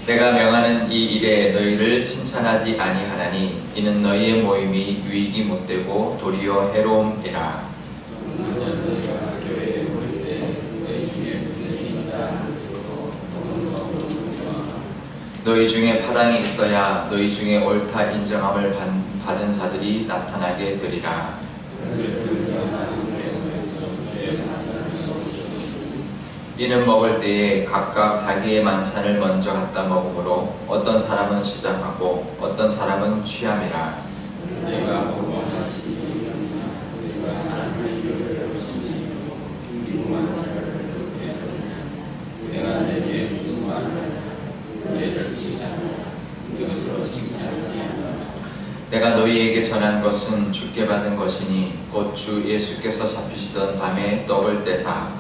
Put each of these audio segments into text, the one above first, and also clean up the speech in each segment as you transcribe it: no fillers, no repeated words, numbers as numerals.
내가 명하는 이 일에 너희를 칭찬하지 아니하나니 이는 너희의 모임이 유익이 못되고 도리어 해로움이라. 너희 중에 파당이 있어야 너희 중에 옳다 인정함을 받은 자들이 나타나게 되리라. 이는 먹을 때에 각각 자기의 만찬을 먼저 갖다 먹으므로 어떤 사람은 시작하고 어떤 사람은 취함이라. 내가 너희에게 전한 것은 주께 받은 것이니 곧 주 예수께서 잡히시던 밤에 떡을 떼사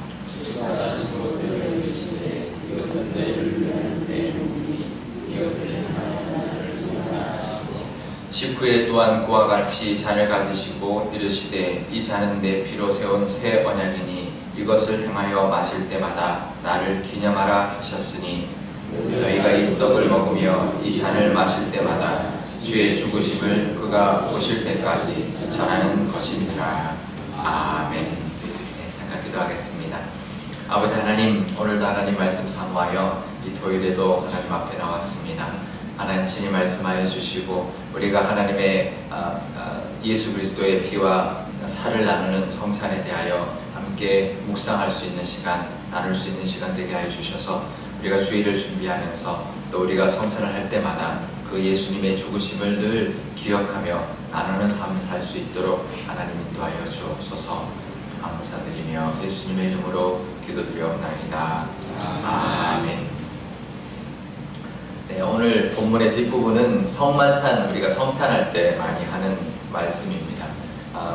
식후에 또한 그와 같이 잔을 가지시고 이르시되 이 잔은 내 피로 세운 새 언약이니 이것을 행하여 마실 때마다 나를 기념하라 하셨으니 너희가 이 떡을 먹으며 이 잔을 마실 때마다 주의 죽으심을 그가 오실 때까지 전하는 것이니라. 아멘. 네, 잠깐 기도하겠습니다. 아버지 하나님, 오늘도 하나님 말씀 사모하여 이 토요일에도 하나님 앞에 나왔습니다. 하나님 친히 말씀하여 주시고 우리가 하나님의 예수 그리스도의 피와 살을 나누는 성찬에 대하여 함께 묵상할 수 있는 시간, 나눌 수 있는 시간 되게 하여 주셔서 우리가 주일을 준비하면서 또 우리가 성찬을 할 때마다 그 예수님의 죽으심을 늘 기억하며 나누는 삶을 살 수 있도록 하나님 인도하여 주옵소서. 감사드리며 예수님의 이름으로 기도드리옵나이다. 아멘. 네, 오늘 본문의 뒷부분은 성만찬, 우리가 성찬할 때 많이 하는 말씀입니다.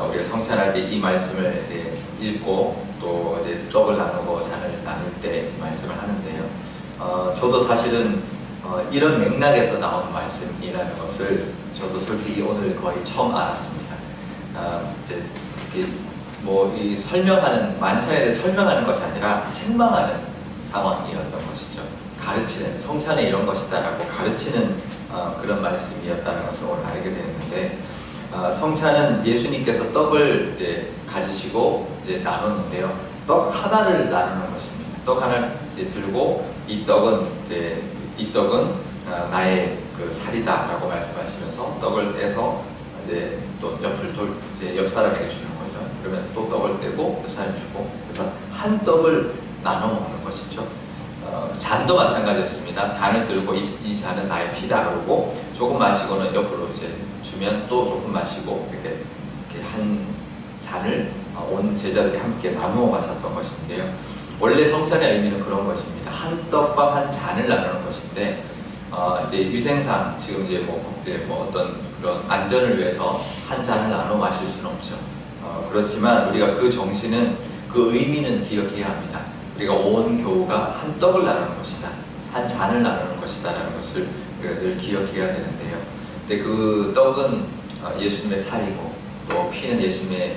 우리가 성찬할 때 이 말씀을 이제 읽고 또 이제 떡을 나누고 잔을 나눌 때 이 말씀을 하는데요. 저도 사실은 이런 맥락에서 나온 말씀이라는 것을 저도 솔직히 오늘 거의 처음 알았습니다. 이제 이 설명하는, 만찬에 대해 설명하는 것이 아니라 책망하는 상황이었던 것이죠. 가르치는, 성찬에 이런 것이다라고 가르치는 그런 말씀이었다는 것을 오늘 알게 되었는데, 성찬은 예수님께서 떡을 이제 가지시고 이제 나눴는데요. 떡 하나를 나누는 것입니다. 떡 하나를 이제 들고 이 떡은 나의 그 살이다라고 말씀하시면서 떡을 떼서 이제 또 옆 사람에게 주는 거죠. 그러면 또 떡을 떼고 옆 사람에 주고, 그래서 한 떡을 나눠 먹는 것이죠. 잔도 마찬가지였습니다. 잔을 들고 이 잔은 나의 피다 그러고 조금 마시고는 옆으로 이제 주면 또 조금 마시고 이렇게 한 잔을 온 제자들이 함께 나누어 마셨던 것인데요. 원래 성찬의 의미는 그런 것입니다. 한 떡과 한 잔을 나누는 것인데 이제 위생상 지금 이제 뭐 어떤 그런 안전을 위해서 한 잔을 나눠 마실 수는 없죠. 그렇지만 우리가 그 정신은, 그 의미는 기억해야 합니다. 우리가 온 교우가 한 떡을 나누는 것이다, 한 잔을 나누는 것이다라는 것을 우리가 늘 기억해야 되는데요. 근데 그 떡은 예수님의 살이고 또 피는 예수님의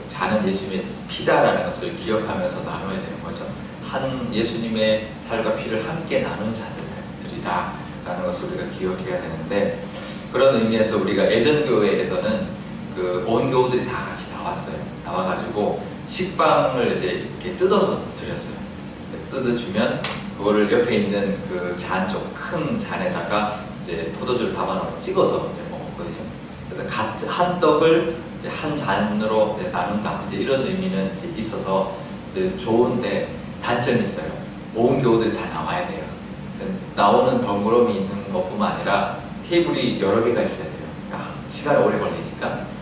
잔은 예수님의 피다라는 것을 기억하면서 나눠야 되는 거죠. 한 예수님의 살과 피를 함께 나눈 자들이다라는 것을 우리가 기억해야 되는데, 그런 의미에서 우리가 예전 교회에서는 그 온 교우들이 다 같이 나왔어요. 나와가지고 식빵을 이제 이렇게 뜯어서 드렸어요. 뜯어주면 그거를 옆에 있는 그 잔, 좀 큰 잔에다가 이제 포도주를 담아놓고 찍어서 이제 먹었거든요. 그래서 한 떡을 이제 한 잔으로 이제 나눈다, 이제 이런 의미는 이제 있어서 이제 좋은데 단점이 있어요. 온 교우들이 다 나와야 돼요. 나오는 번거로움이 있는 것뿐만 아니라 테이블이 여러 개가 있어야 돼요. 그러니까 시간이 오래 걸리니까.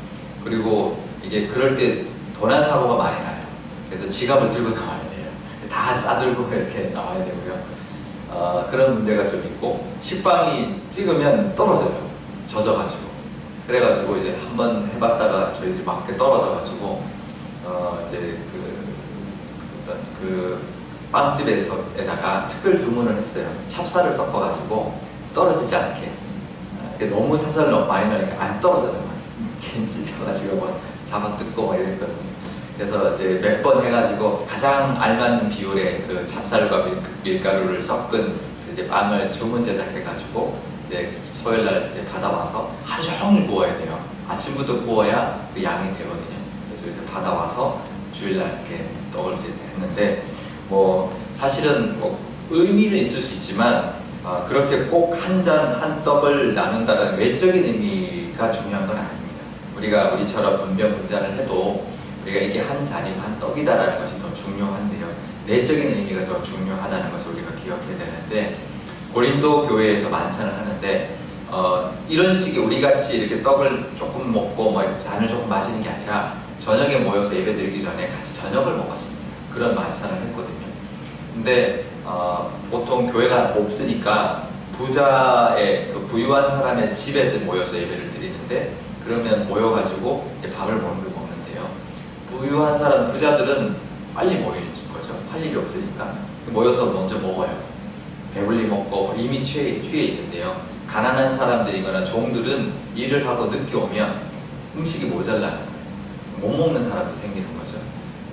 그리고 이게 그럴 때 도난 사고가 많이 나요. 그래서 지갑을 들고 나와야 돼요. 다 싸들고 이렇게 나와야 되고요. 그런 문제가 좀 있고, 식빵이 찍으면 떨어져요. 젖어가지고. 그래가지고 이제 한번 해봤다가 저희들이 막 떨어져가지고 이제 그 빵집에다가 특별 주문을 했어요. 찹쌀을 섞어가지고 떨어지지 않게. 너무 찹쌀을 너무 많이 넣으니까 안 떨어져요. 찢어가지고 막 잡아뜯고 막 이랬거든요. 그래서 이제 몇 번 해가지고 가장 알맞는 비율의 그 찹쌀과 밀가루를 섞은 그 이제 빵을 주문 제작해가지고 이제 토요일날 이제 받아와서 하루 종일 구워야 돼요. 아침부터 구워야 그 양이 되거든요. 그래서 이렇게 받아와서 주일날 이렇게 떡을 이제 했는데 뭐 사실은 뭐 의미는 있을 수 있지만 그렇게 꼭 한 잔 한 떡을 나눈다는 외적인 의미가 중요한 건 아닙니다. 우리가 우리처럼 분변분잔을 해도 우리가 이게 한 잔이고 한 떡이다라는 것이 더 중요한데요. 내적인 의미가 더 중요하다는 것을 우리가 기억해야 되는데 고린도 교회에서 만찬을 하는데 이런 식의 우리같이 이렇게 떡을 조금 먹고 뭐 잔을 조금 마시는 게 아니라 저녁에 모여서 예배드리기 전에 같이 저녁을 먹었습니다. 그런 만찬을 했거든요. 근데 보통 교회가 없으니까 부자의 그 부유한 사람의 집에서 모여서 예배를 드리는데 그러면 모여가지고 이제 밥을 먹는데요. 부유한 사람 부자들은 빨리 모이는 거죠. 할 일이 없으니까 모여서 먼저 먹어요. 배불리 먹고 이미 취해 있는데요. 가난한 사람들이거나 종들은 일을 하고 늦게 오면 음식이 모자라는 거예요. 못 먹는 사람도 생기는 거죠.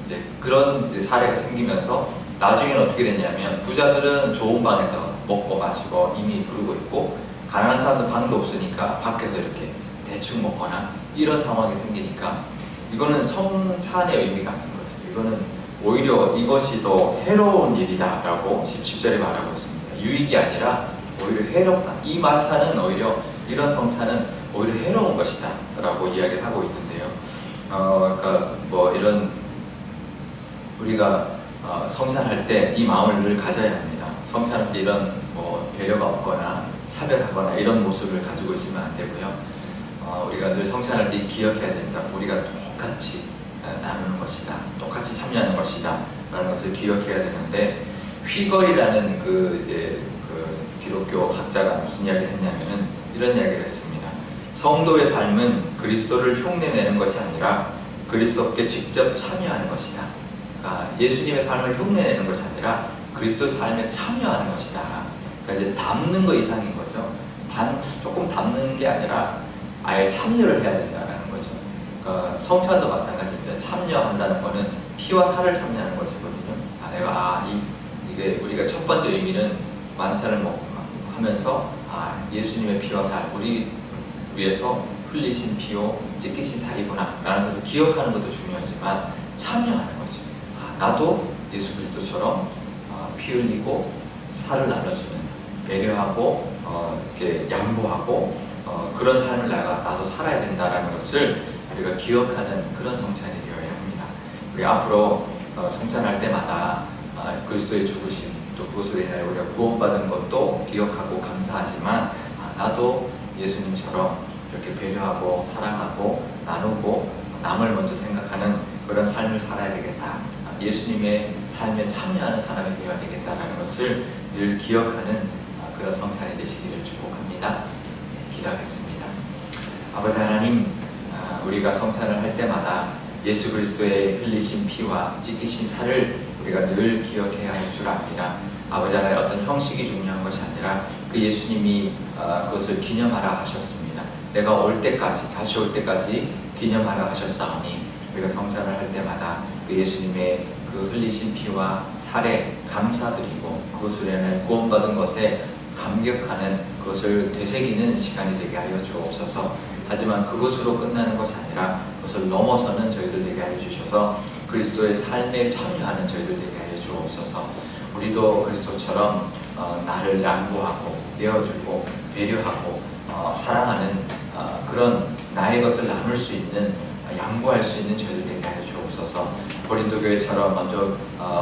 이제 그런 이제 사례가 생기면서 나중에는 어떻게 됐냐면 부자들은 좋은 방에서 먹고 마시고 이미 부르고 있고 가난한 사람들 방도 없으니까 밖에서 이렇게 대충 먹거나 이런 상황이 생기니까 이거는 성찬의 의미가 아닌 거죠. 이거는 오히려 이것이 더 해로운 일이다라고 17절에 말하고 있습니다. 유익이 아니라 오히려 해롭다. 이 만찬은 오히려 이런 성찬은 오히려 해로운 것이다 라고 이야기를 하고 있는데요. 그러니까 뭐 이런 우리가 성찬할 때 이 마음을 늘 가져야 합니다. 성찬할 때 이런 뭐 배려가 없거나 차별하거나 이런 모습을 가지고 있으면 안 되고요. 우리가 늘 성찬할 때 기억해야 된다. 우리가 똑같이 나누는 것이다. 똑같이 참여하는 것이다. 라는 것을 기억해야 되는데 휘걸이라는 그 이제 그 기독교 학자가 무슨 이야기를 했냐면은 이런 이야기를 했습니다. 성도의 삶은 그리스도를 흉내내는 것이 아니라 그리스도께 직접 참여하는 것이다. 그러니까 예수님의 삶을 흉내내는 것이 아니라 그리스도의 삶에 참여하는 것이다. 그러니까 이제 담는 거 이상인 거죠. 조금 담는 게 아니라 아예 참여를 해야 된다는 거죠. 그러니까 성찬도 마찬가지입니다. 참여한다는 거는 피와 살을 참여하는 것이거든요. 이게 우리가 첫 번째 의미는 만찬을 하면서 예수님의 피와 살, 우리 위해서 흘리신 피요 찢기신 살이구나 라는 것을 기억하는 것도 중요하지만 참여하는 거죠. 나도 예수 그리스도처럼 피 흘리고 살을 나눠주는 배려하고 이렇게 양보하고 그런 삶을 나도 살아야 된다는 것을 우리가 기억하는 그런 성찬이 되어야 합니다. 우리 앞으로 성찬할 때마다 그리스도의 죽으심 또 그것으로 인하여 우리가 구원받은 것도 기억하고 감사하지만 나도 예수님처럼 이렇게 배려하고 사랑하고 나누고 남을 먼저 생각하는 그런 삶을 살아야 되겠다. 예수님의 삶에 참여하는 사람이 되어야 되겠다라는 것을 늘 기억하는 그런 성찬이 되시기를 축복합니다. 기도하겠습니다. 아버지 하나님, 우리가 성찬을 할 때마다 예수 그리스도의 흘리신 피와 찢기신 살을 우리가 늘 기억해야 할 줄 압니다. 아버지 하나님, 어떤 형식이 중요한 것이 아니라 그 예수님이 그것을 기념하라 하셨습니다. 내가 올 때까지, 다시 올 때까지 기념하라 하셨사오니 우리가 성찬을 할 때마다 그 예수님의 그 흘리신 피와 살에 감사드리고 그것으로 인해 구원받은 것에 감격하는 그것을 되새기는 시간이 되게 하여 주옵소서. 하지만 그것으로 끝나는 것이 아니라 그것을 넘어서는 저희들 되게 하여 주셔서 그리스도의 삶에 참여하는 저희들 되게 하여 주옵소서. 우리도 그리스도처럼 나를 양보하고 내어주고 배려하고 사랑하는 그런 나의 것을 나눌 수 있는 양보할 수 있는 저희들 되게 하여 주옵소서. 고린도 교회처럼 먼저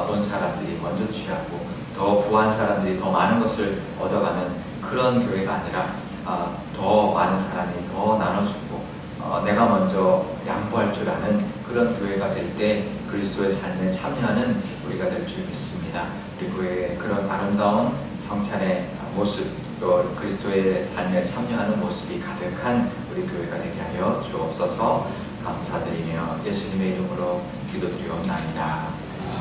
온 사람들이 먼저 취하고 더 부한 사람들이 더 많은 것을 얻어가는 그런 교회가 아니라 더 많은 사람이 더 나눠주고 내가 먼저 양보할 줄 아는 그런 교회가 될 때 그리스도의 삶에 참여하는 우리가 될 줄 믿습니다. 우리 교회의 그런 아름다운 성찬의 모습 또 그리스도의 삶에 참여하는 모습이 가득한 우리 교회가 되게 하여 주옵소서. 감사드리며 예수님의 이름으로 기도드리옵나이다.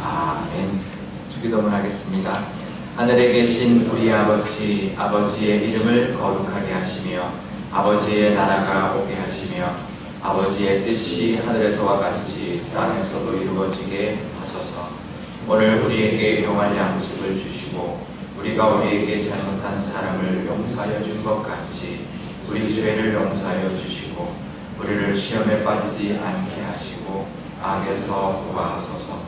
아멘. 주기도문 하겠습니다. 하늘에 계신 우리 아버지, 아버지의 이름을 거룩하게 하시며 아버지의 나라가 오게 하시며 아버지의 뜻이 하늘에서와 같이 땅에서도 이루어지게 하소서. 오늘 우리에게 일용할 양식을 주시고 우리가 우리에게 잘못한 사람을 용서하여 준 것 같이 우리 죄를 용서하여 주시고 우리를 시험에 빠지지 않게 하시고 악에서 구하소서.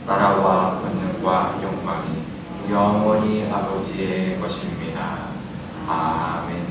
나라와 권능과 영광이 영원히 아버지의 것입니다. 아멘.